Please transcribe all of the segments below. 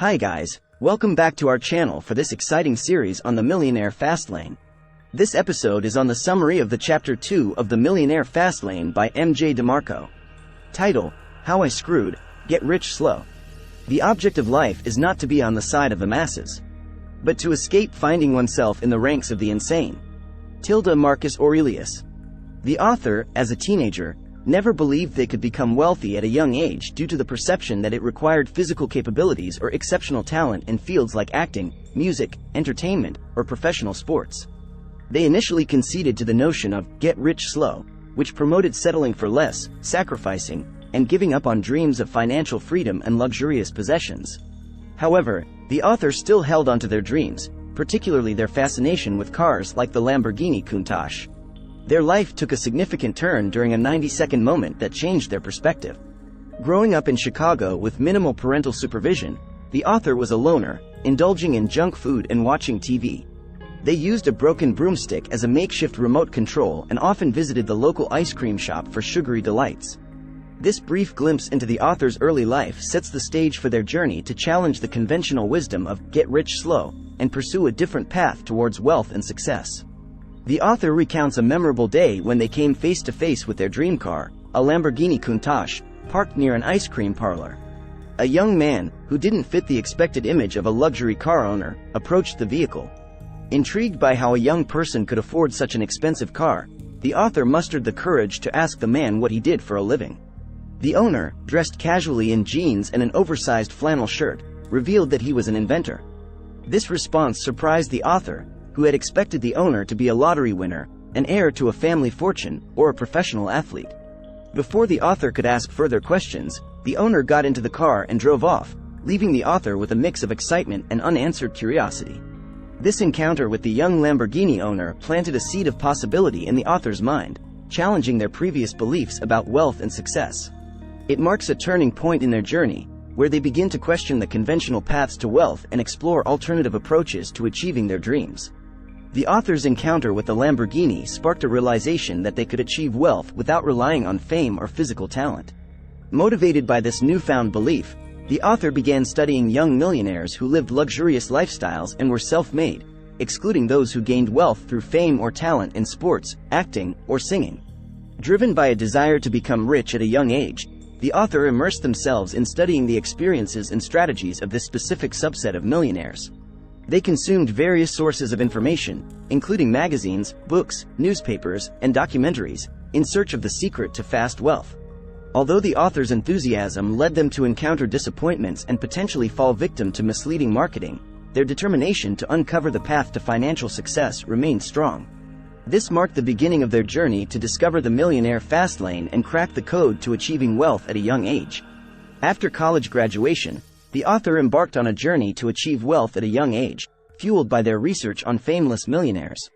Hi guys, welcome back to our channel for this exciting series on the Millionaire Fastlane. This episode is on the summary of the Chapter 2 of the Millionaire Fastlane by M.J. DeMarco. Title: How I Screwed, Get Rich Slow. The object of life is not to be on the side of the masses, but to escape finding oneself in the ranks of the insane. Tilda Marcus Aurelius. The author, as a teenager, never believed they could become wealthy at a young age due to the perception that it required physical capabilities or exceptional talent in fields like acting, music, entertainment, or professional sports. They initially conceded to the notion of get rich slow, which promoted settling for less, sacrificing, and giving up on dreams of financial freedom and luxurious possessions. However, the author still held onto their dreams, particularly their fascination with cars like the Lamborghini Countach. Their life took a significant turn during a 90-second moment that changed their perspective. Growing up in Chicago with minimal parental supervision, the author was a loner, indulging in junk food and watching TV. They used a broken broomstick as a makeshift remote control and often visited the local ice cream shop for sugary delights. This brief glimpse into the author's early life sets the stage for their journey to challenge the conventional wisdom of get rich slow and pursue a different path towards wealth and success. The author recounts a memorable day when they came face to face with their dream car, a Lamborghini Countach, parked near an ice cream parlor. A young man, who didn't fit the expected image of a luxury car owner, approached the vehicle. Intrigued by how a young person could afford such an expensive car, the author mustered the courage to ask the man what he did for a living. The owner, dressed casually in jeans and an oversized flannel shirt, revealed that he was an inventor. This response surprised the author, who had expected the owner to be a lottery winner, an heir to a family fortune, or a professional athlete. Before the author could ask further questions, the owner got into the car and drove off, leaving the author with a mix of excitement and unanswered curiosity. This encounter with the young Lamborghini owner planted a seed of possibility in the author's mind, challenging their previous beliefs about wealth and success. It marks a turning point in their journey, where they begin to question the conventional paths to wealth and explore alternative approaches to achieving their dreams. The author's encounter with the Lamborghini sparked a realization that they could achieve wealth without relying on fame or physical talent. Motivated by this newfound belief, the author began studying young millionaires who lived luxurious lifestyles and were self-made, excluding those who gained wealth through fame or talent in sports, acting, or singing. Driven by a desire to become rich at a young age, the author immersed themselves in studying the experiences and strategies of this specific subset of millionaires. They consumed various sources of information, including magazines, books, newspapers, and documentaries, in search of the secret to fast wealth. Although the author's enthusiasm led them to encounter disappointments and potentially fall victim to misleading marketing, their determination to uncover the path to financial success remained strong. This marked the beginning of their journey to discover the millionaire fastlane and crack the code to achieving wealth at a young age. After college graduation, the author embarked on a journey to achieve wealth at a young age, fueled by their research on fameless millionaires.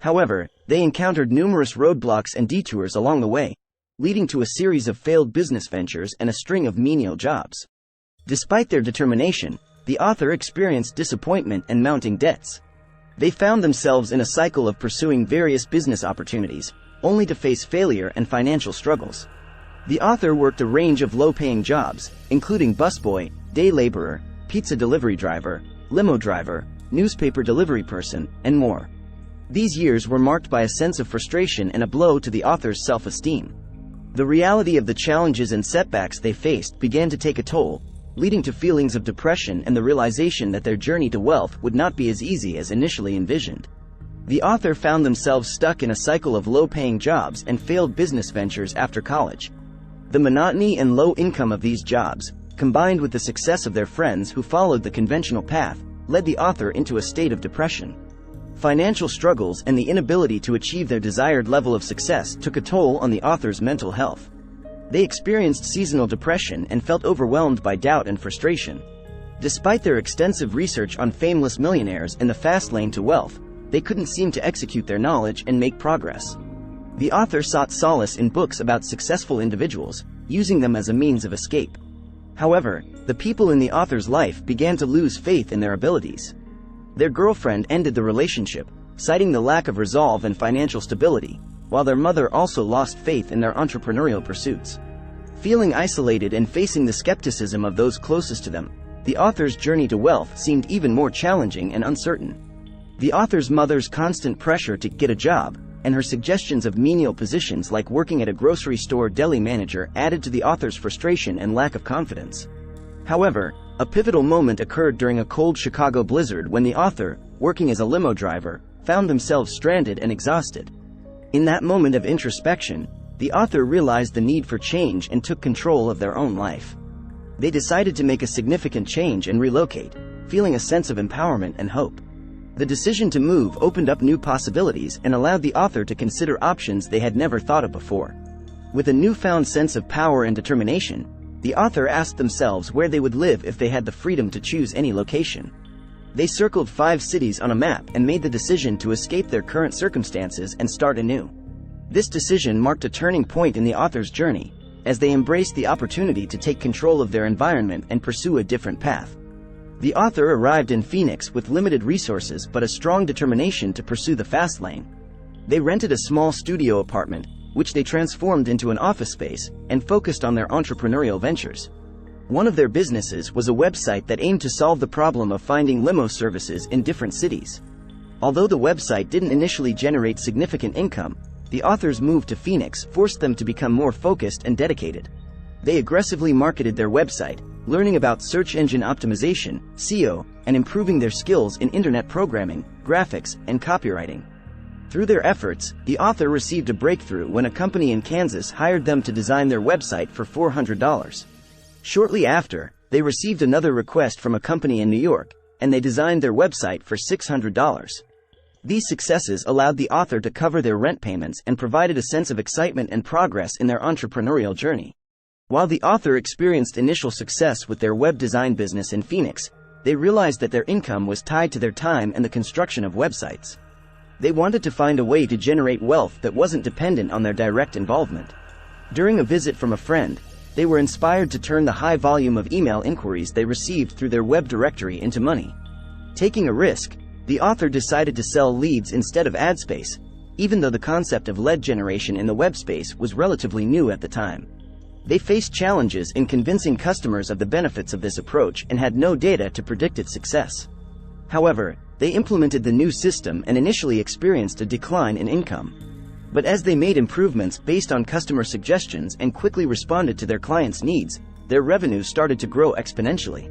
However, they encountered numerous roadblocks and detours along the way, leading to a series of failed business ventures and a string of menial jobs. Despite their determination, the author experienced disappointment and mounting debts. They found themselves in a cycle of pursuing various business opportunities, only to face failure and financial struggles. The author worked a range of low-paying jobs, including busboy, day laborer, pizza delivery driver, limo driver, newspaper delivery person, and more. These years were marked by a sense of frustration and a blow to the author's self-esteem. The reality of the challenges and setbacks they faced began to take a toll, leading to feelings of depression and the realization that their journey to wealth would not be as easy as initially envisioned. The author found themselves stuck in a cycle of low-paying jobs and failed business ventures after college. The monotony and low income of these jobs, combined with the success of their friends who followed the conventional path, led the author into a state of depression. Financial struggles and the inability to achieve their desired level of success took a toll on the author's mental health. They experienced seasonal depression and felt overwhelmed by doubt and frustration. Despite their extensive research on fameless millionaires and the fast lane to wealth, they couldn't seem to execute their knowledge and make progress. The author sought solace in books about successful individuals, using them as a means of escape. However, the people in the author's life began to lose faith in their abilities. Their girlfriend ended the relationship, citing the lack of resolve and financial stability, while their mother also lost faith in their entrepreneurial pursuits. Feeling isolated and facing the skepticism of those closest to them, the author's journey to wealth seemed even more challenging and uncertain. The author's mother's constant pressure to get a job, and her suggestions of menial positions like working at a grocery store deli manager added to the author's frustration and lack of confidence. However, a pivotal moment occurred during a cold Chicago blizzard when the author, working as a limo driver, found themselves stranded and exhausted. In that moment of introspection, the author realized the need for change and took control of their own life. They decided to make a significant change and relocate, feeling a sense of empowerment and hope. The decision to move opened up new possibilities and allowed the author to consider options they had never thought of before. With a newfound sense of power and determination, the author asked themselves where they would live if they had the freedom to choose any location. They circled 5 cities on a map and made the decision to escape their current circumstances and start anew. This decision marked a turning point in the author's journey, as they embraced the opportunity to take control of their environment and pursue a different path. The author arrived in Phoenix with limited resources but a strong determination to pursue the fast lane. They rented a small studio apartment, which they transformed into an office space, and focused on their entrepreneurial ventures. One of their businesses was a website that aimed to solve the problem of finding limo services in different cities. Although the website didn't initially generate significant income, the author's move to Phoenix forced them to become more focused and dedicated. They aggressively marketed their website, learning about search engine optimization, SEO, and improving their skills in internet programming, graphics, and copywriting. Through their efforts, the author received a breakthrough when a company in Kansas hired them to design their website for $400. Shortly after, they received another request from a company in New York, and they designed their website for $600. These successes allowed the author to cover their rent payments and provided a sense of excitement and progress in their entrepreneurial journey. While the author experienced initial success with their web design business in Phoenix, they realized that their income was tied to their time and the construction of websites. They wanted to find a way to generate wealth that wasn't dependent on their direct involvement. During a visit from a friend, they were inspired to turn the high volume of email inquiries they received through their web directory into money. Taking a risk, the author decided to sell leads instead of ad space, even though the concept of lead generation in the web space was relatively new at the time. They faced challenges in convincing customers of the benefits of this approach and had no data to predict its success. However, they implemented the new system and initially experienced a decline in income. But as they made improvements based on customer suggestions and quickly responded to their clients' needs, their revenue started to grow exponentially.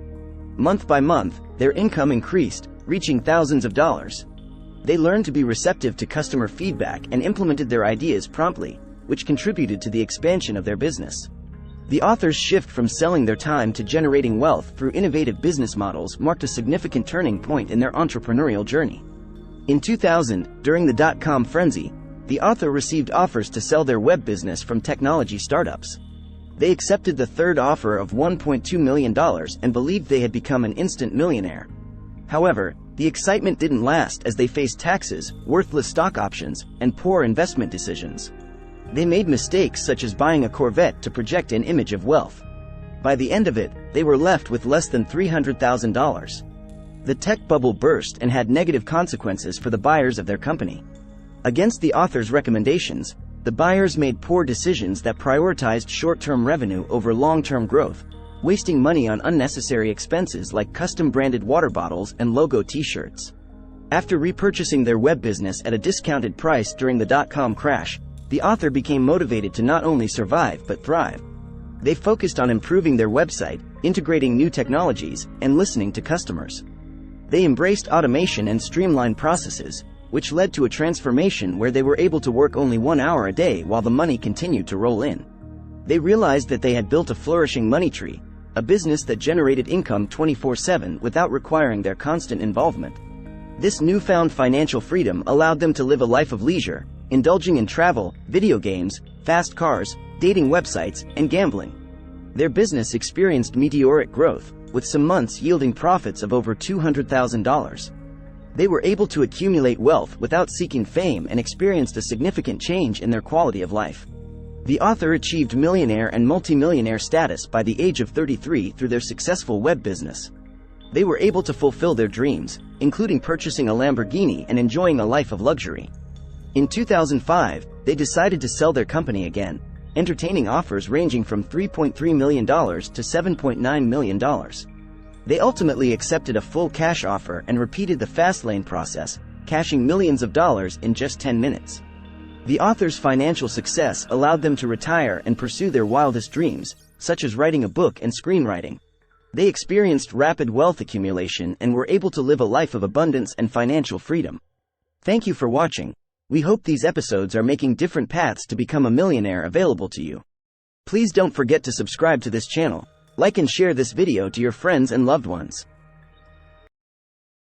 Month by month, their income increased, reaching thousands of dollars. They learned to be receptive to customer feedback and implemented their ideas promptly, which contributed to the expansion of their business. The author's shift from selling their time to generating wealth through innovative business models marked a significant turning point in their entrepreneurial journey. In 2000, during the dot-com frenzy, the author received offers to sell their web business from technology startups. They accepted the third offer of $1.2 million and believed they had become an instant millionaire. However, the excitement didn't last as they faced taxes, worthless stock options, and poor investment decisions. They made mistakes such as buying a Corvette to project an image of wealth. By the end of it, they were left with less than $300,000. The tech bubble burst and had negative consequences for the buyers of their company. Against the author's recommendations, the buyers made poor decisions that prioritized short-term revenue over long-term growth, wasting money on unnecessary expenses like custom-branded water bottles and logo t-shirts. After repurchasing their web business at a discounted price during the dot-com crash, the author became motivated to not only survive but thrive. They focused on improving their website, integrating new technologies, and listening to customers. They embraced automation and streamlined processes, which led to a transformation where they were able to work only 1 hour a day while the money continued to roll in. They realized that they had built a flourishing money tree, a business that generated income 24/7 without requiring their constant involvement. This newfound financial freedom allowed them to live a life of leisure, indulging in travel, video games, fast cars, dating websites, and gambling. Their business experienced meteoric growth, with some months yielding profits of over $200,000. They were able to accumulate wealth without seeking fame and experienced a significant change in their quality of life. The author achieved millionaire and multimillionaire status by the age of 33 through their successful web business. They were able to fulfill their dreams, including purchasing a Lamborghini and enjoying a life of luxury. In 2005, they decided to sell their company again, entertaining offers ranging from $3.3 million to $7.9 million. They ultimately accepted a full cash offer and repeated the Fastlane process, cashing millions of dollars in just 10 minutes. The author's financial success allowed them to retire and pursue their wildest dreams, such as writing a book and screenwriting. They experienced rapid wealth accumulation and were able to live a life of abundance and financial freedom. Thank you for watching. We hope these episodes are making different paths to become a millionaire available to you. Please don't forget to subscribe to this channel, like and share this video to your friends and loved ones.